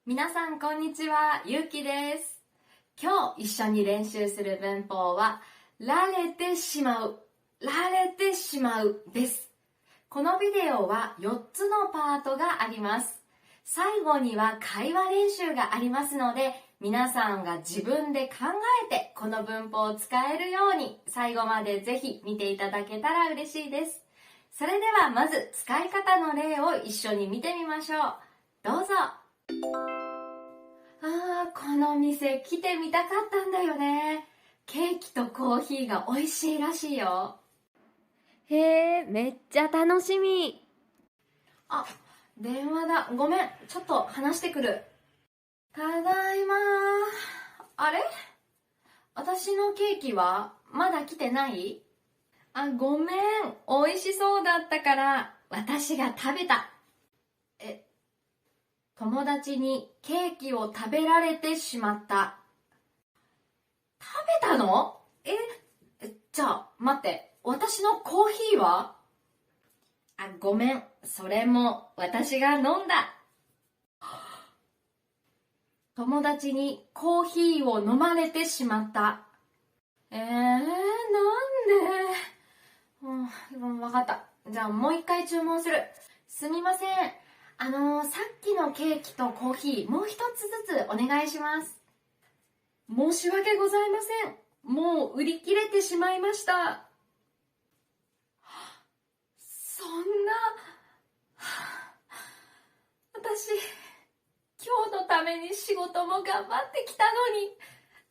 皆さんこんにちは、ゆうきです。今日一緒に練習する文法は、られてしまう、られてしまうです。このビデオは4つのパートがあります。最後には会話練習がありますので、皆さんが自分で考えてこの文法を使えるように最後までぜひ見ていただけたら嬉しいです。それではまず使い方の例を一緒に見てみましょう。どうぞ。この店来てみたかったんだよね。ケーキとコーヒーが美味しいらしいよ。へえ、めっちゃ楽しみ。電話だ。ごめん、ちょっと話してくる。ただいま。あれ？私のケーキはまだ来てない？ごめん。美味しそうだったから私が食べた。友達にケーキを食べられてしまった。食べたの？じゃあ待って、私のコーヒーは？ごめん、それも私が飲んだ。友達にコーヒーを飲まれてしまった。なんで？わかった。じゃあもう一回注文する。すみません。さっきのケーキとコーヒー、もう一つずつお願いします。申し訳ございません。もう売り切れてしまいました。そんな、私、今日のために仕事も頑張ってきたのに、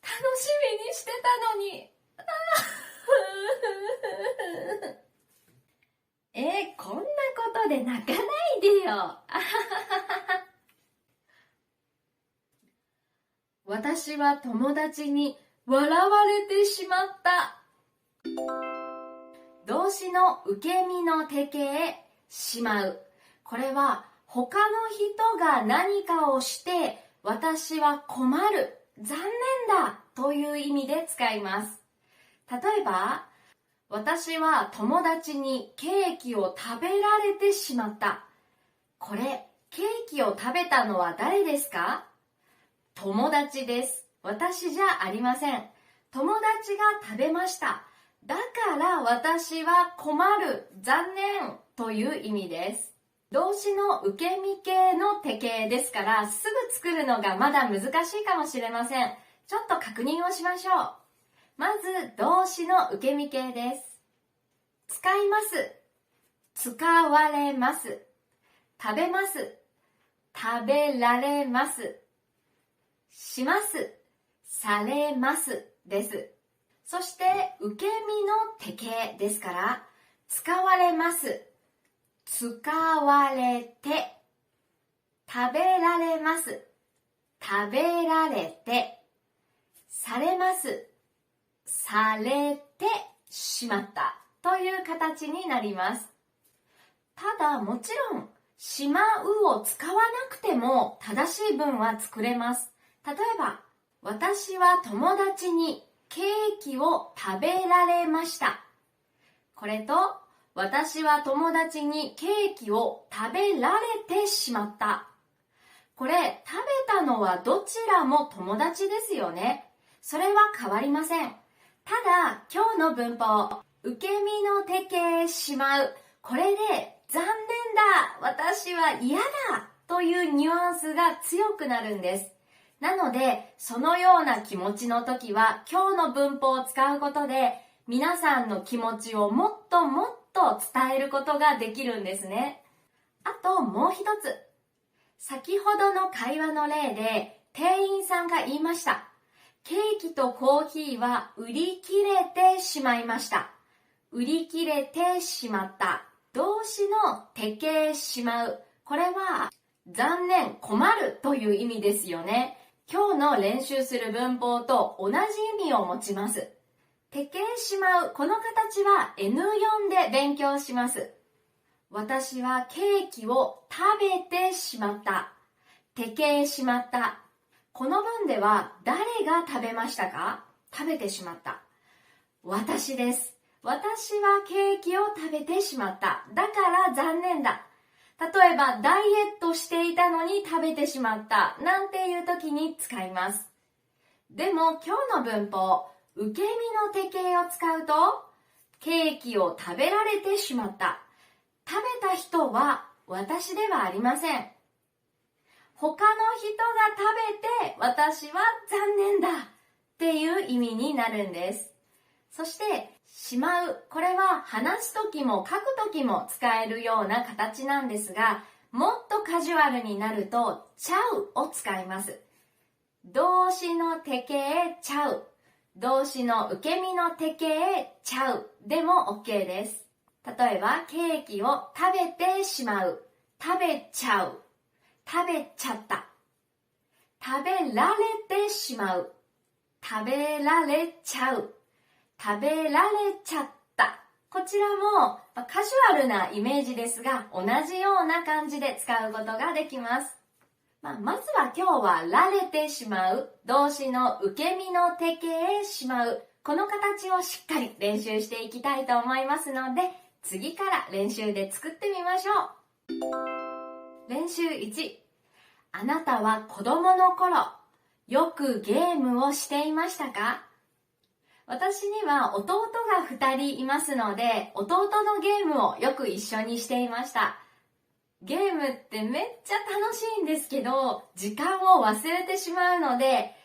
楽しみにしてたのに。こんなことで泣かないでよ。私は友達に笑われてしまった。動詞の受け身の手形、しまう。これは他の人が何かをして私は困る、残念だという意味で使います。例えば、私は友達にケーキを食べられてしまった。これ、ケーキを食べたのは誰ですか？友達です。私じゃありません。友達が食べました。だから私は困る、残念という意味です。動詞の受け身形の手形ですから、すぐ作るのがまだ難しいかもしれません。ちょっと確認をしましょう。まず、動詞の受け身形です。使います。使われます。食べます。食べられます。します。されますです。そして、受け身の手形ですから、使われます。使われて。食べられます。食べられて。されます。されてしまったという形になります。ただ、もちろん、しまうを使わなくても正しい文は作れます。例えば、私は友達にケーキを食べられました。これと、私は友達にケーキを食べられてしまった。これ、食べたのはどちらも友達ですよね。それは変わりません。ただ、今日の文法、受け身の手形しまう。これで、残念だ、私は嫌だというニュアンスが強くなるんです。なので、そのような気持ちの時は、今日の文法を使うことで、皆さんの気持ちをもっともっと伝えることができるんですね。あともう一つ。先ほどの会話の例で、店員さんが言いました。ケーキとコーヒーは売り切れてしまいました。売り切れてしまった。動詞の手形しまう。これは残念、困るという意味ですよね。今日の練習する文法と同じ意味を持ちます。手形しまう。この形は N4 で勉強します。私はケーキを食べてしまった。手形しまった。この文では誰が食べましたか？食べてしまった。私です。私はケーキを食べてしまった。だから残念だ。例えば、ダイエットしていたのに食べてしまったなんていう時に使います。でも今日の文法、受け身の手形を使うと、ケーキを食べられてしまった。食べた人は私ではありません。他の人が食べて私は残念だっていう意味になるんです。そして、しまう。これは話すときも書くときも使えるような形なんですが、もっとカジュアルになると、ちゃうを使います。動詞の手形ちゃう。動詞の受け身の手形ちゃうでも OK です。例えば、ケーキを食べてしまう。食べちゃう。食べちゃった。食べられてしまう。食べられちゃう。食べられちゃった。こちらもカジュアルなイメージですが、同じような感じで使うことができます。まずは今日はられてしまう、動詞の受け身の手形しまう、この形をしっかり練習していきたいと思いますので、次から練習で作ってみましょう。練習1、あなたは子供の頃、よくゲームをしていましたか？私には弟が2人いますので、弟のゲームをよく一緒にしていました。ゲームってめっちゃ楽しいんですけど、時間を忘れてしまうので、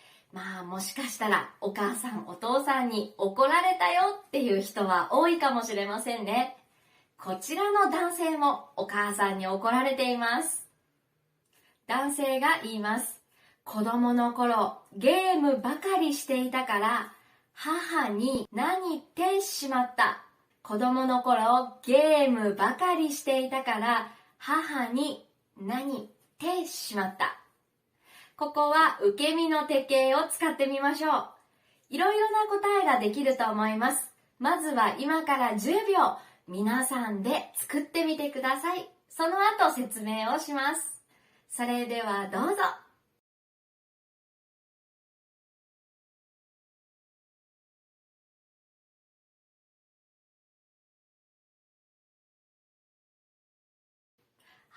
もしかしたらお母さんお父さんに怒られたよっていう人は多いかもしれませんね。こちらの男性もお母さんに怒られています。男性が言います。子供の頃ゲームばかりしていたから母に何ってしまった。子供の頃ゲームばかりしていたから母に何ってしまった。ここは受け身の手形を使ってみましょう。いろいろな答えができると思います。まずは今から10秒皆さんで作ってみてください。その後説明をします。それではどうぞ。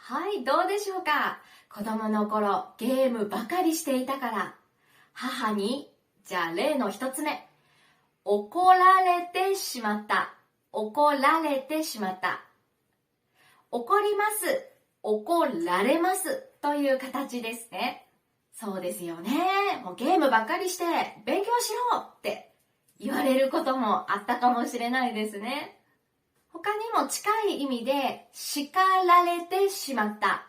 はい、どうでしょうか。子供の頃ゲームばかりしていたから母に、じゃあ例の一つ目、怒られてしまった。怒られてしまった。怒ります。怒られますという形ですね。そうですよね。もうゲームばっかりして勉強しろって言われることもあったかもしれないですね。他にも近い意味で叱られてしまった。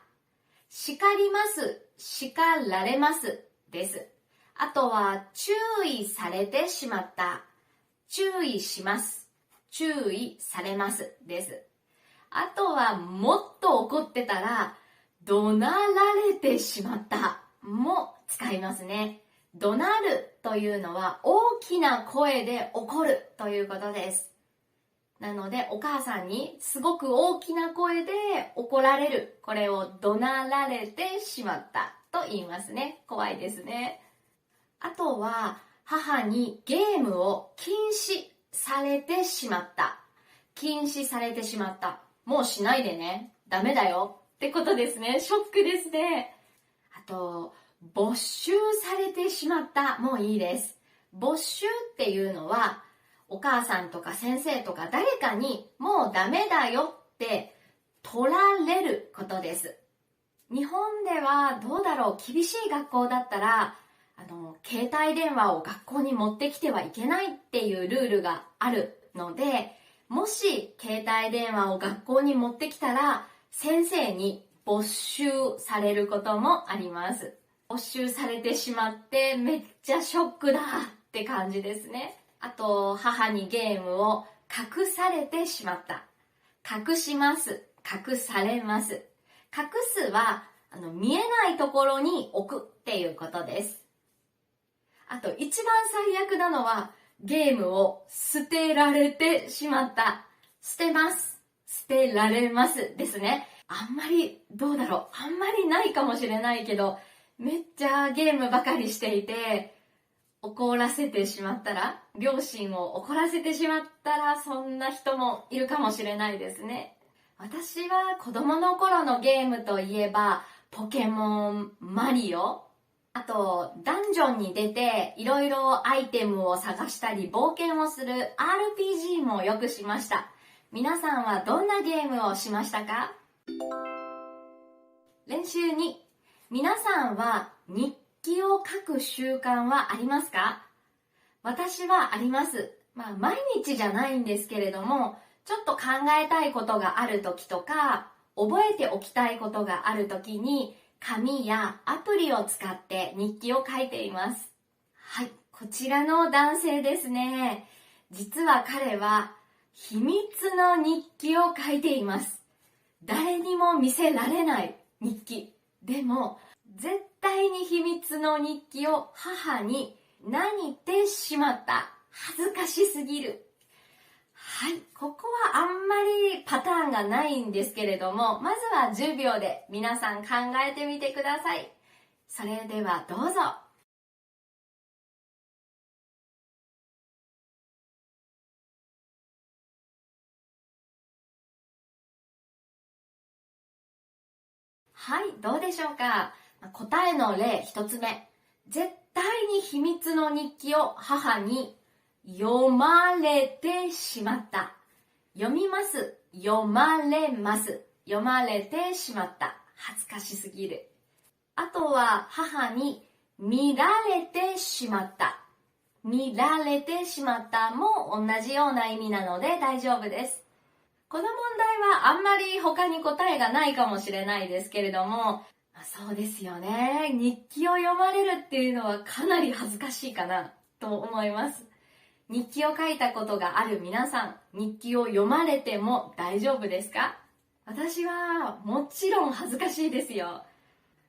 叱ります。叱られますです。あとは注意されてしまった。注意します。注意されますです。あとはもっと怒ってたら怒鳴られてしまったも使いますね。怒鳴るというのは大きな声で怒るということです。なのでお母さんにすごく大きな声で怒られる。これを怒鳴られてしまったと言いますね。怖いですね。あとは母にゲームを禁止されてしまった。禁止されてしまった。もうしないでね。ダメだよ。ってことですね。ショックですね。あと、没収されてしまった。もういいです。没収っていうのは、お母さんとか先生とか誰かにもうダメだよって取られることです。日本ではどうだろう、厳しい学校だったら、携帯電話を学校に持ってきてはいけないっていうルールがあるので、もし携帯電話を学校に持ってきたら、先生に没収されることもあります。没収されてしまってめっちゃショックだって感じですね。あと、母にゲームを隠されてしまった。隠します。隠されます。隠すは見えないところに置くっていうことです。あと一番最悪なのはゲームを捨てられてしまった。捨てます。捨てられますですね。あんまりどうだろう。あんまりないかもしれないけど、めっちゃゲームばかりしていて怒らせてしまったら、両親を怒らせてしまったら、そんな人もいるかもしれないですね。私は子供の頃のゲームといえば、ポケモン、マリオ、あと、ダンジョンに出て、いろいろアイテムを探したり、冒険をする RPG もよくしました。皆さんはどんなゲームをしましたか？練習2、皆さんは日記を書く習慣はありますか？私はあります。毎日じゃないんですけれども、ちょっと考えたいことがある時とか、覚えておきたいことがある時に、紙やアプリを使って日記を書いています。はい、こちらの男性ですね。実は彼は秘密の日記を書いています。誰にも見せられない日記。でも、絶対に秘密の日記を母に何ってしまった。恥ずかしすぎる。はい、ここはあんまりパターンがないんですけれども、まずは10秒で皆さん考えてみてください。それではどうぞ。はい、どうでしょうか。答えの例一つ目。絶対に秘密の日記を母に読まれてしまった。読みます。読まれます。読まれてしまった。恥ずかしすぎる。あとは母に見られてしまった。見られてしまったも同じような意味なので大丈夫です。この問題はあんまり他に答えがないかもしれないですけれども、そうですよね。日記を読まれるっていうのはかなり恥ずかしいかなと思います。日記を書いたことがある皆さん、日記を読まれても大丈夫ですか？私はもちろん恥ずかしいですよ。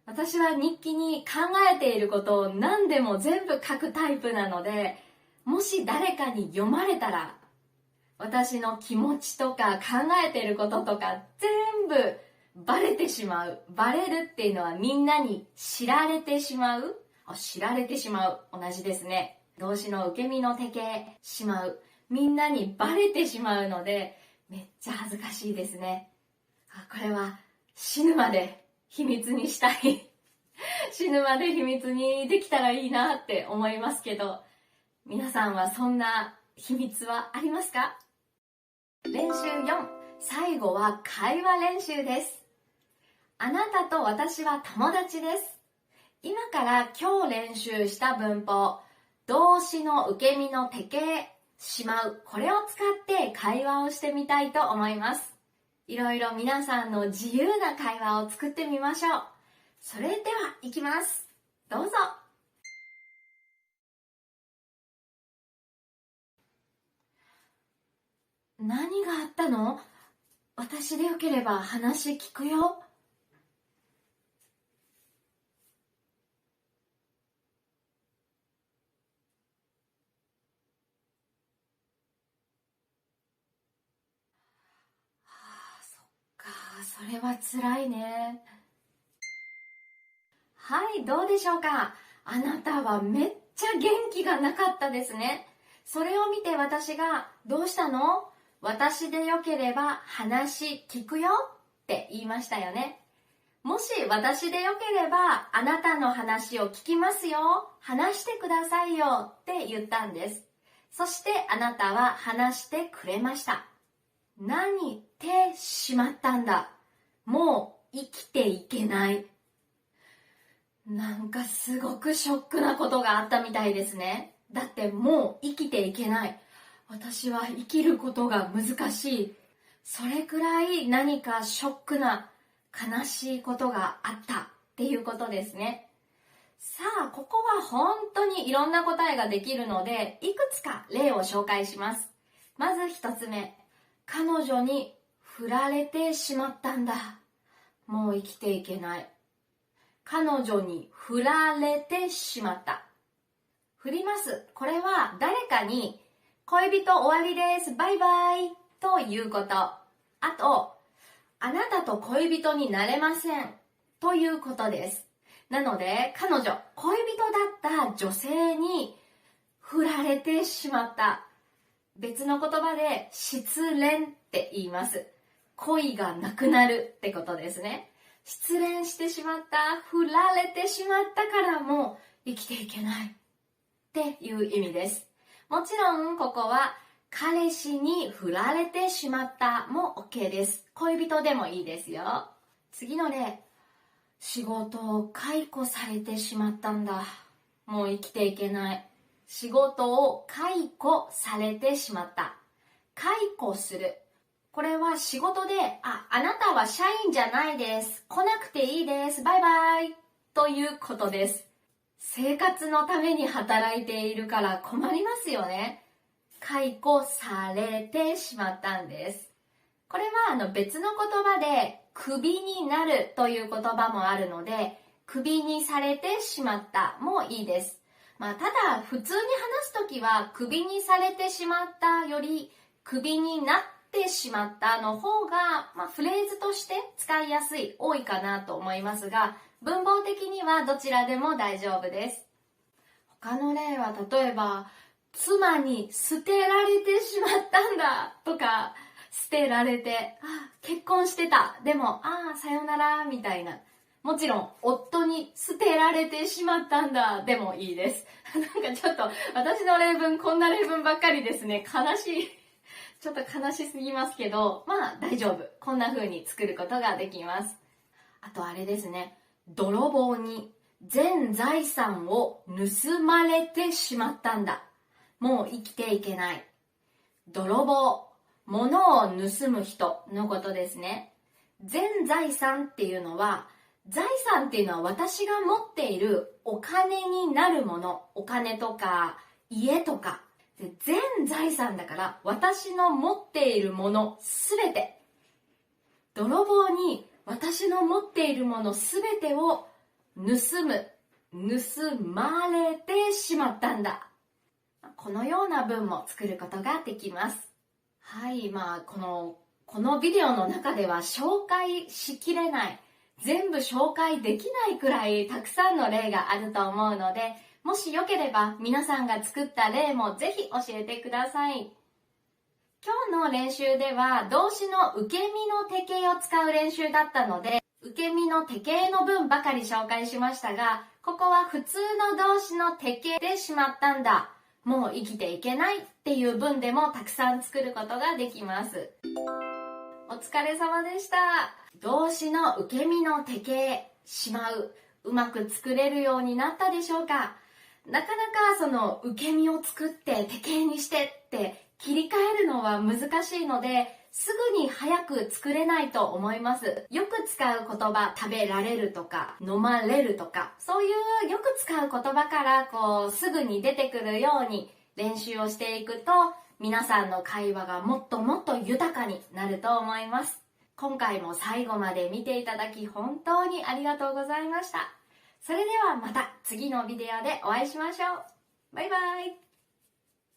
私は日記に考えていることを何でも全部書くタイプなので、もし誰かに読まれたら、私の気持ちとか考えていることとか全部バレてしまう。バレるっていうのはみんなに知られてしまう。知られてしまう。同じですね。動詞の受け身の手形、しまう。みんなにバレてしまうので、めっちゃ恥ずかしいですね。これは死ぬまで秘密にしたい。死ぬまで秘密にできたらいいなって思いますけど、皆さんはそんな秘密はありますか？練習4、最後は会話練習です。あなたと私は友達です。今から今日練習した文法、動詞の受け身の手形、しまう、これを使って会話をしてみたいと思います。いろいろ皆さんの自由な会話を作ってみましょう。それでは行きます。どうぞ。何があったの？私でよければ話聞くよ。そっか、それは辛いね。はい、どうでしょうか？あなたはめっちゃ元気がなかったですね。それを見て私が、どうしたの？私でよければ話聞くよって言いましたよね。もし私でよければあなたの話を聞きますよ。話してくださいよって言ったんです。そしてあなたは話してくれました。何ってしまったんだ。もう生きていけない。なんかすごくショックなことがあったみたいですね。だってもう生きていけない。私は生きることが難しい。それくらい何かショックな悲しいことがあったっていうことですね。さあ、ここは本当にいろんな答えができるので、いくつか例を紹介します。まず一つ目。彼女に振られてしまったんだ。もう生きていけない。彼女に振られてしまった。振ります。これは誰かに恋人終わりです。バイバイということ。あと、あなたと恋人になれませんということです。なので、彼女、恋人だった女性に振られてしまった。別の言葉で失恋って言います。恋がなくなるってことですね。失恋してしまった、振られてしまったからもう生きていけないっていう意味です。もちろんここは彼氏に振られてしまったも OK です。恋人でもいいですよ。次の例。仕事を解雇されてしまったんだ。もう生きていけない。仕事を解雇されてしまった。解雇する。これは仕事で、あなたは社員じゃないです。来なくていいです。バイバイ。ということです。生活のために働いているから困りますよね。解雇されてしまったんです。これは別の言葉でクビになるという言葉もあるので、クビにされてしまったもいいです。ただ普通に話すときはクビにされてしまったよりクビになってしまったの方が、フレーズとして使いやすい、多いかなと思いますが、文法的にはどちらでも大丈夫です。他の例は例えば、妻に捨てられてしまったんだとか、捨てられて、結婚してた。でも、さよなら、みたいな。もちろん、夫に捨てられてしまったんだ。でもいいです。なんかちょっと、私の例文、こんな例文ばっかりですね。悲しい。ちょっと悲しすぎますけど、大丈夫。こんな風に作ることができます。あとあれですね。泥棒に全財産を盗まれてしまったんだ。もう生きていけない。泥棒。物を盗む人のことですね。全財産っていうのは、財産っていうのは私が持っているお金になるもの、お金とか家とか、全財産だから私の持っているものすべて、泥棒に私の持っているものすべてを盗まれてしまったんだ。このような文も作ることができます。はい、このビデオの中では紹介しきれない、全部紹介できないくらいたくさんの例があると思うので、もしよければ皆さんが作った例もぜひ教えてください。今日の練習では動詞の受け身の定型を使う練習だったので、受け身の定型の文ばかり紹介しましたが、ここは普通の動詞の定型でしまったんだ。もう生きていけないっていう文でもたくさん作ることができます。お疲れ様でした。動詞の受け身の定型、しまう、うまく作れるようになったでしょうか？なかなかその受け身を作って定型にしてって切り替えるのは難しいので、すぐに早く作れないと思います。よく使う言葉、食べられるとか飲まれるとか、そういうよく使う言葉からすぐに出てくるように練習をしていくと、皆さんの会話がもっともっと豊かになると思います。今回も最後まで見ていただき本当にありがとうございました。それではまた次のビデオでお会いしましょう。バイバイ。